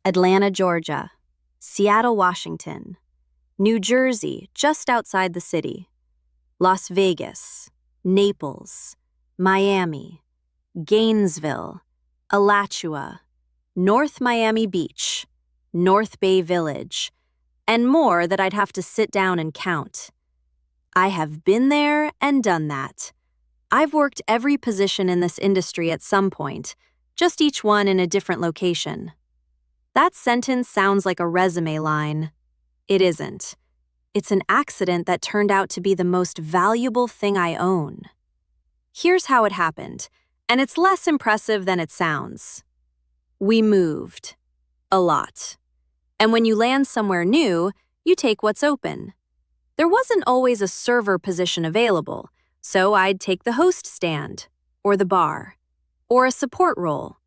Atlanta, Georgia, Seattle, Washington, New Jersey, just outside the city, Las Vegas, Naples, Miami, Gainesville, Alachua, North Miami Beach, North Bay Village, and more that I'd have to sit down and count. I have been there and done that. I've worked every position in this industry at some point, just each one in a different location. That sentence sounds like a resume line. It isn't. It's an accident that turned out to be the most valuable thing I own. Here's how it happened, and it's less impressive than it sounds. We moved. A lot. And when you land somewhere new, you take what's open. There wasn't always a server position available, so I'd take the host stand, or the bar, or a support role,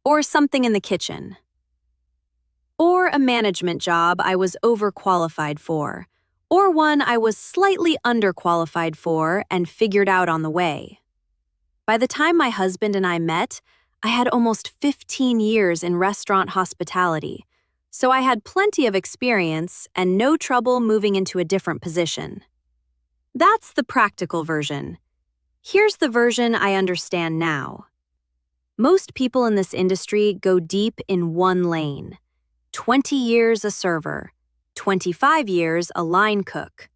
or something in the kitchen. Or a management job I was overqualified for, or one I was slightly underqualified for and figured out on the way. By the time my husband and I met, I had almost 15 years in restaurant hospitality, so I had plenty of experience and no trouble moving into a different position. That's the practical version. Here's the version I understand now. Most people in this industry go deep in one lane. 20 years a server, 25 years a line cook.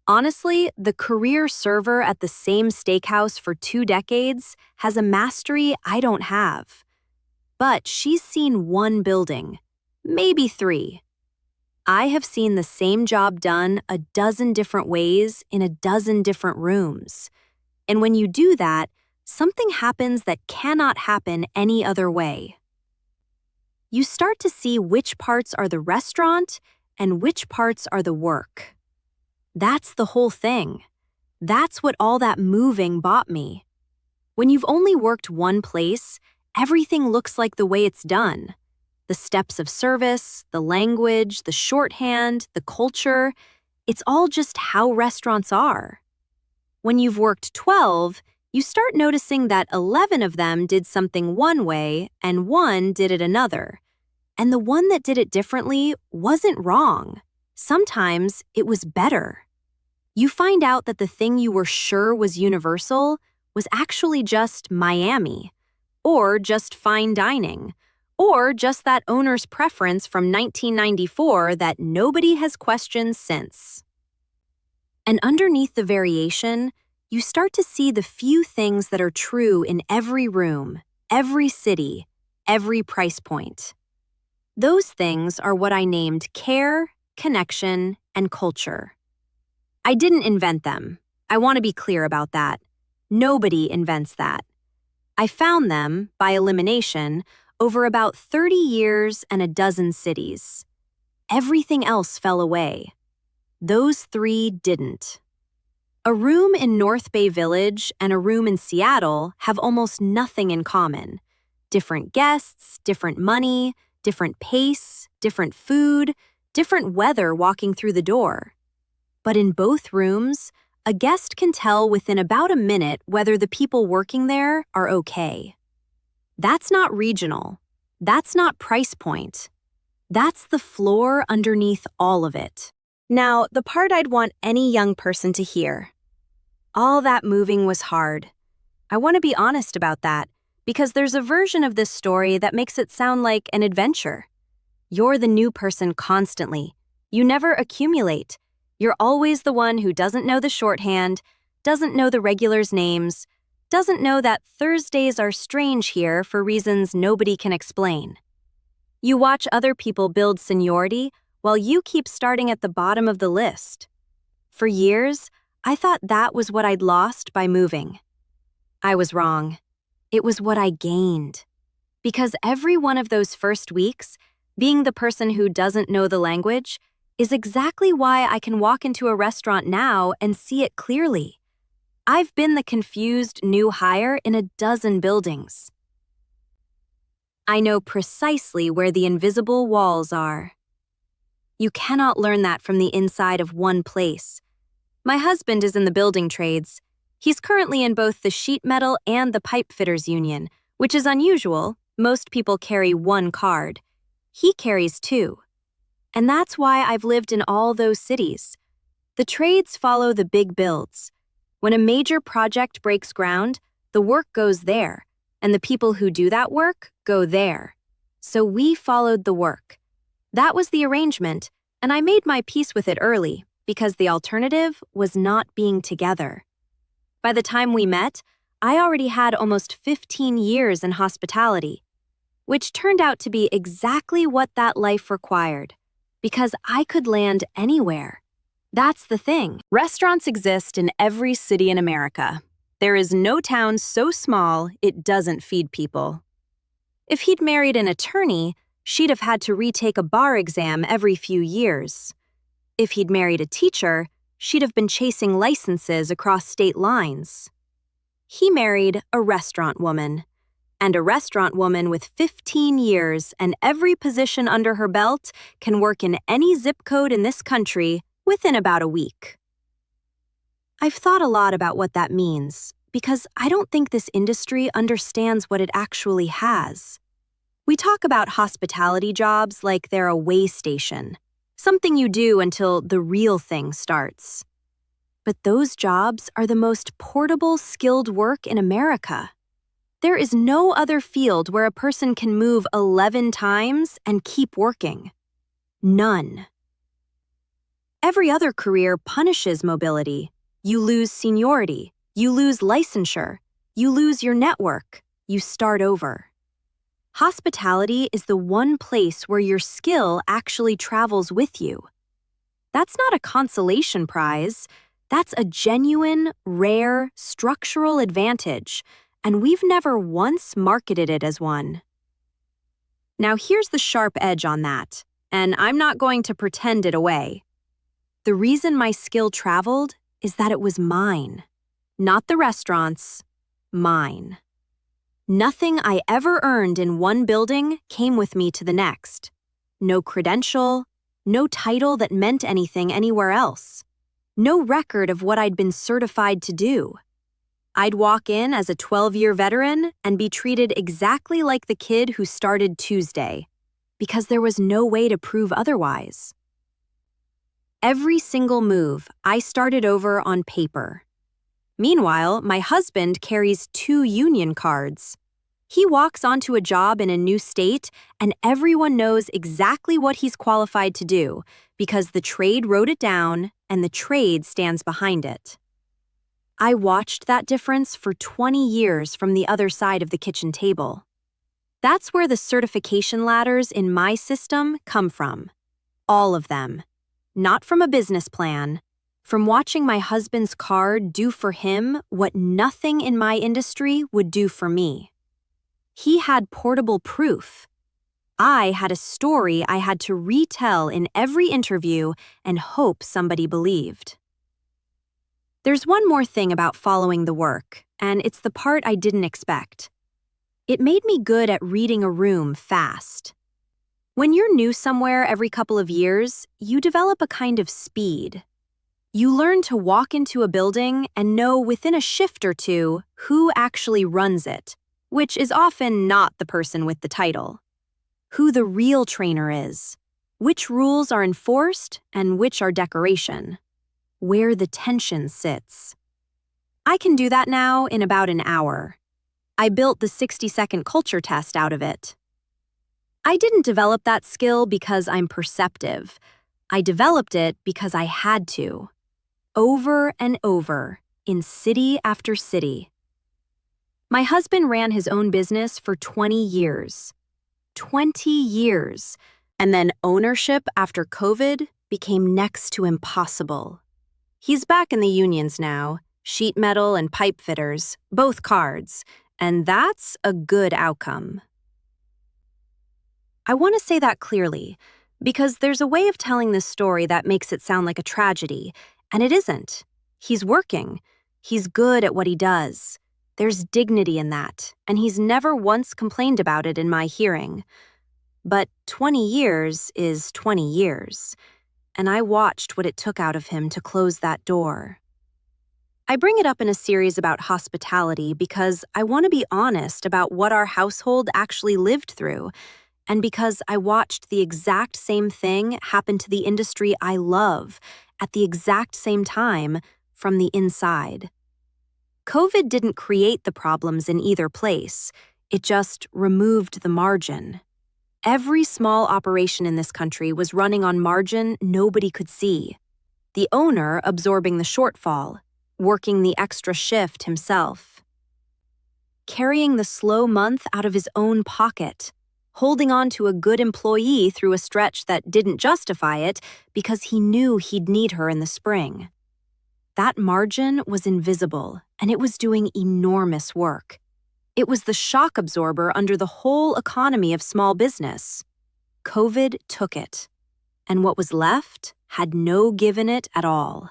Honestly, the career server at the same steakhouse for 2 decades has a mastery I don't have. But she's seen one building, maybe 3. I have seen the same job done a dozen different ways in a dozen different rooms. And when you do that, something happens that cannot happen any other way. You start to see which parts are the restaurant and which parts are the work. That's the whole thing. That's what all that moving bought me. When you've only worked one place, everything looks like the way it's done. The steps of service, the language, the shorthand, the culture, it's all just how restaurants are. When you've worked 12, you start noticing that 11 of them did something one way and 1 did it another. And the one that did it differently wasn't wrong. Sometimes it was better. You find out that the thing you were sure was universal was actually just Miami, or just fine dining, or just that owner's preference from 1994 that nobody has questioned since. And underneath the variation, you start to see the few things that are true in every room, every city, every price point. Those things are what I named care, connection, and culture. I didn't invent them. I want to be clear about that. Nobody invents that. I found them, by elimination, over about 30 years and a dozen cities. Everything else fell away. Those 3 didn't. A room in North Bay Village and a room in Seattle have almost nothing in common. Different guests, different money, different pace, different food, different weather walking through the door. But in both rooms, a guest can tell within about a minute whether the people working there are okay. That's not regional. That's not price point. That's the floor underneath all of it. Now, the part I'd want any young person to hear. All that moving was hard. I want to be honest about that, because there's a version of this story that makes it sound like an adventure. You're the new person constantly. You never accumulate. You're always the one who doesn't know the shorthand, doesn't know the regulars' names, doesn't know that Thursdays are strange here for reasons nobody can explain. You watch other people build seniority while you keep starting at the bottom of the list. For years, I thought that was what I'd lost by moving. I was wrong. It was what I gained. Because every one of those first weeks, being the person who doesn't know the language, is exactly why I can walk into a restaurant now and see it clearly. I've been the confused new hire in a dozen buildings. I know precisely where the invisible walls are. You cannot learn that from the inside of one place. My husband is in the building trades. He's currently in both the sheet metal and the pipe fitters union, which is unusual. Most people carry one card. He carries two. And that's why I've lived in all those cities. The trades follow the big builds. When a major project breaks ground, the work goes there, and the people who do that work go there. So we followed the work. That was the arrangement, and I made my peace with it early because the alternative was not being together. By the time we met, I already had almost 15 years in hospitality, which turned out to be exactly what that life required, because I could land anywhere. That's the thing. Restaurants exist in every city in America. There is no town so small it doesn't feed people. If he'd married an attorney, she'd have had to retake a bar exam every few years. If he'd married a teacher, she'd have been chasing licenses across state lines. He married a restaurant woman, and a restaurant woman with 15 years and every position under her belt can work in any zip code in this country within about a week. I've thought a lot about what that means because I don't think this industry understands what it actually has. We talk about hospitality jobs like they're a way station, something you do until the real thing starts. But those jobs are the most portable, skilled work in America. There is no other field where a person can move 11 times and keep working. None. Every other career punishes mobility. You lose seniority, you lose licensure, you lose your network, you start over. Hospitality is the one place where your skill actually travels with you. That's not a consolation prize. That's a genuine, rare, structural advantage, and we've never once marketed it as one. Now here's the sharp edge on that, and I'm not going to pretend it away. The reason my skill traveled is that it was mine. Not the restaurant's, mine. Nothing I ever earned in one building came with me to the next. No credential, no title that meant anything anywhere else. No record of what I'd been certified to do. I'd walk in as a 12-year veteran and be treated exactly like the kid who started Tuesday, because there was no way to prove otherwise. Every single move, I started over on paper. Meanwhile, my husband carries 2 union cards. He walks onto a job in a new state, and everyone knows exactly what he's qualified to do because the trade wrote it down and the trade stands behind it. I watched that difference for 20 years from the other side of the kitchen table. That's where the certification ladders in my system come from. All of them. Not from a business plan. From watching my husband's card do for him what nothing in my industry would do for me. He had portable proof. I had a story I had to retell in every interview and hope somebody believed. There's one more thing about following the work, and it's the part I didn't expect. It made me good at reading a room fast. When you're new somewhere every couple of years, you develop a kind of speed. You learn to walk into a building and know within a shift or two who actually runs it, which is often not the person with the title. Who the real trainer is, which rules are enforced and which are decoration, where the tension sits. I can do that now in about an hour. I built the 60-second culture test out of it. I didn't develop that skill because I'm perceptive. I developed it because I had to. Over and over, in city after city. My husband ran his own business for 20 years. 20 years. And then ownership after COVID became next to impossible. He's back in the unions now, sheet metal and pipe fitters, both cards, and that's a good outcome. I want to say that clearly, because there's a way of telling this story that makes it sound like a tragedy, and it isn't. He's working. He's good at what he does. There's dignity in that, and he's never once complained about it in my hearing. But 20 years is 20 years, and I watched what it took out of him to close that door. I bring it up in a series about hospitality because I want to be honest about what our household actually lived through. and because I watched the exact same thing happen to the industry I love at the exact same time from the inside. COVID didn't create the problems in either place, it just removed the margin. Every small operation in this country was running on margin nobody could see. The owner absorbing the shortfall, working the extra shift himself. Carrying the slow month out of his own pocket, holding on to a good employee through a stretch that didn't justify it because he knew he'd need her in the spring. That margin was invisible, and it was doing enormous work. It was the shock absorber under the whole economy of small business. COVID took it, and what was left had no give in it at all.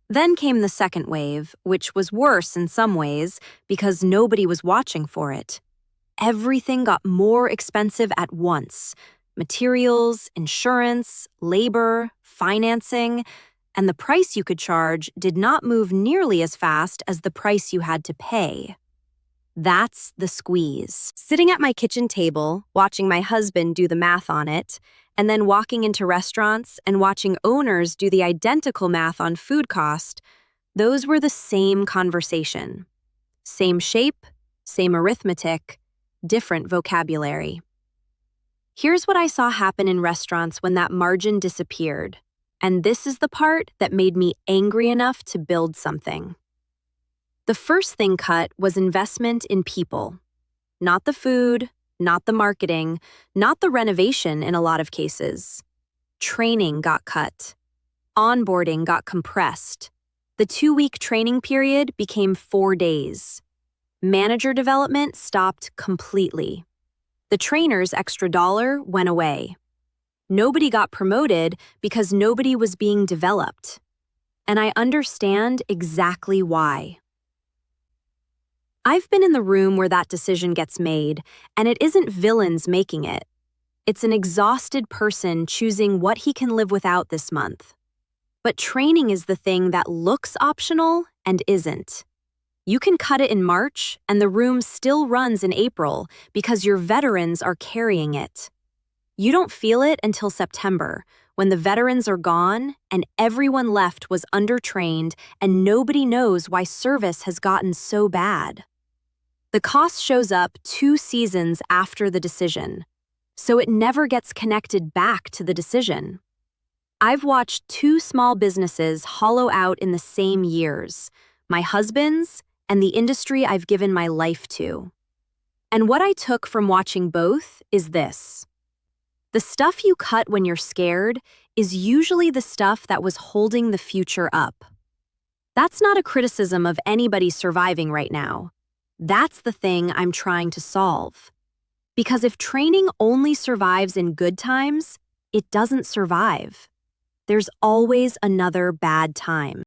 Then came the second wave, which was worse in some ways because nobody was watching for it. Everything got more expensive at once: materials, insurance, labor, financing, and the price you could charge did not move nearly as fast as the price you had to pay. That's the squeeze. Sitting at my kitchen table, watching my husband do the math on it, and then walking into restaurants and watching owners do the identical math on food cost, those were the same conversation. Same shape, same arithmetic, different vocabulary. Here's what I saw happen in restaurants when that margin disappeared, and this is the part that made me angry enough to build something. The first thing cut was investment in people. Not the food, not the marketing, not the renovation in a lot of cases. Training got cut. Onboarding got compressed. The 2-week training period became 4 days. Manager development stopped completely. The trainer's extra dollar went away. Nobody got promoted because nobody was being developed. And I understand exactly why. I've been in the room where that decision gets made, and it isn't villains making it. It's an exhausted person choosing what he can live without this month. But training is the thing that looks optional and isn't. You can cut it in March, and the room still runs in April because your veterans are carrying it. You don't feel it until September, when the veterans are gone and everyone left was undertrained and nobody knows why service has gotten so bad. The cost shows up 2 seasons after the decision, so it never gets connected back to the decision. I've watched 2 small businesses hollow out in the same years, my husband's and the industry I've given my life to. And what I took from watching both is this: the stuff you cut when you're scared is usually the stuff that was holding the future up. That's not a criticism of anybody surviving right now. That's the thing I'm trying to solve. Because if training only survives in good times, it doesn't survive. There's always another bad time.